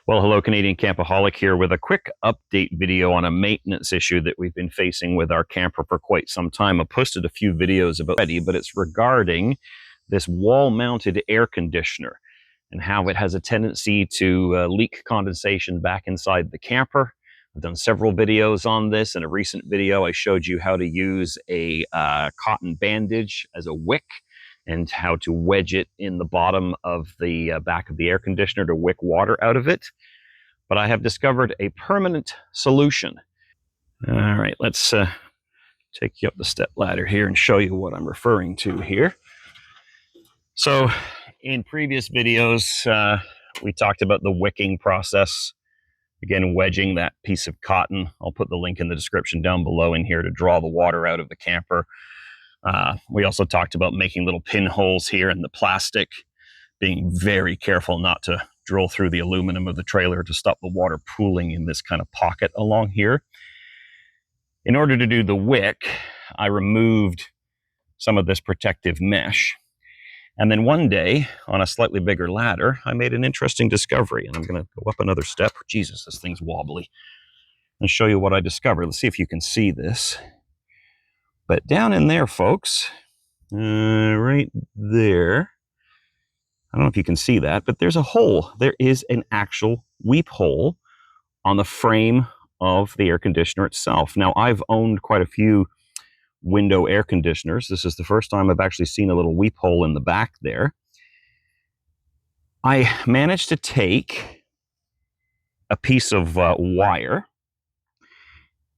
Well, hello, Canadian Campaholic here with a quick update video on a maintenance issue that we've been facing with our camper for quite some time. I posted a few videos about it already, but it's regarding this wall-mounted air conditioner and how it has a tendency to leak condensation back inside the camper. I've done several videos on this. In a recent video, I showed you how to use a cotton bandage as a wick and how to wedge it in the bottom of the back of the air conditioner to wick water out of it. But I have discovered a permanent solution. All right, let's take you up the step ladder here and show you what I'm referring to here. So in previous videos, we talked about the wicking process. Again, wedging that piece of cotton. I'll put the link in the description down below in here to draw the water out of the camper. We also talked about making little pinholes here in the plastic, being very careful not to drill through the aluminum of the trailer to stop the water pooling in this kind of pocket along here. In order to do the wick, I removed some of this protective mesh. And then one day, on a slightly bigger ladder, I made an interesting discovery. And I'm going to go up another step. Jesus, this thing's wobbly. And show you what I discovered. Let's see if you can see this. But down in there, folks, right there, I don't know if you can see that, but there's a hole. There is an actual weep hole on the frame of the air conditioner itself. Now, I've owned quite a few window air conditioners. This is the first time I've actually seen a little weep hole in the back there. I managed to take a piece of wire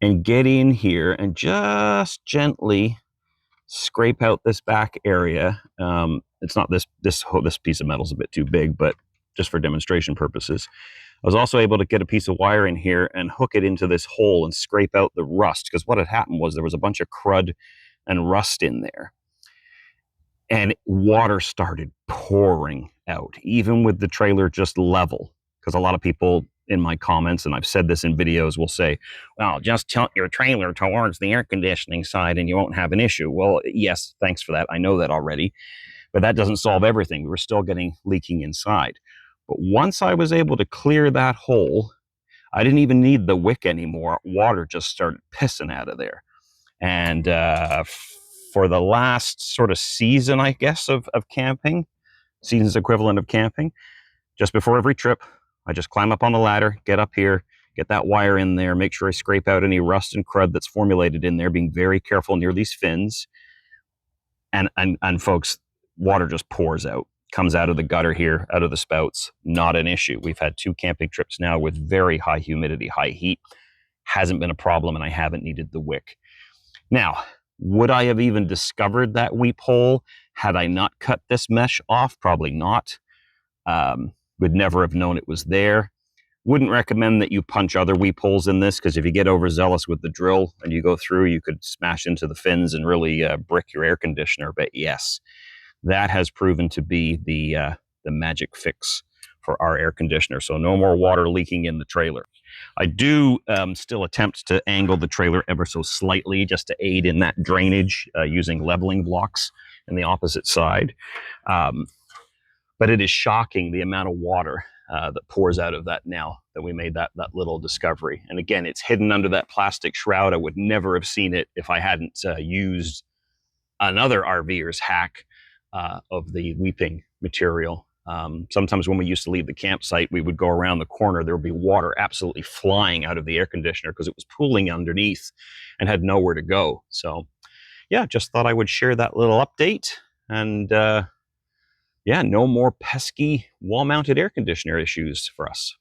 and get in here and just gently scrape out this back area. It's not this piece of metal is a bit too big, but just for demonstration purposes. I was also able to get a piece of wire in here and hook it into this hole and scrape out the rust, because what had happened was there was a bunch of crud and rust in there. And water started pouring out, even with the trailer just level, because a lot of people in my comments, and I've said this in videos, will say, well, just tilt your trailer towards the air conditioning side and you won't have an issue. Well, yes, thanks for that. I know that already. But that doesn't solve everything. We were still getting leaking inside. But once I was able to clear that hole, I didn't even need the wick anymore. Water just started pissing out of there. And for the last sort of season, I guess, of camping, season's equivalent of camping, just before every trip, I just climb up on the ladder, get up here, get that wire in there, make sure I scrape out any rust and crud that's formulated in there, being very careful near these fins. And folks, water just pours out, comes out of the gutter here, out of the spouts, not an issue. We've had 2 camping trips now with very high humidity, high heat. Hasn't been a problem, and I haven't needed the wick. Now, would I have even discovered that weep hole had I not cut this mesh off? Probably not. Would never have known it was there. Wouldn't recommend that you punch other weep holes in this, because if you get overzealous with the drill and you go through, you could smash into the fins and really brick your air conditioner. But yes, that has proven to be the magic fix for our air conditioner. So no more water leaking in the trailer. I do still attempt to angle the trailer ever so slightly just to aid in that drainage using leveling blocks in the opposite side. But it is shocking the amount of water that pours out of that now that we made that little discovery. And again, it's hidden under that plastic shroud. I would never have seen it if I hadn't used another RVer's hack of the weeping material. Sometimes when we used to leave the campsite, we would go around the corner. There would be water absolutely flying out of the air conditioner because it was pooling underneath and had nowhere to go. So yeah, just thought I would share that little update. And yeah, no more pesky wall-mounted air conditioner issues for us.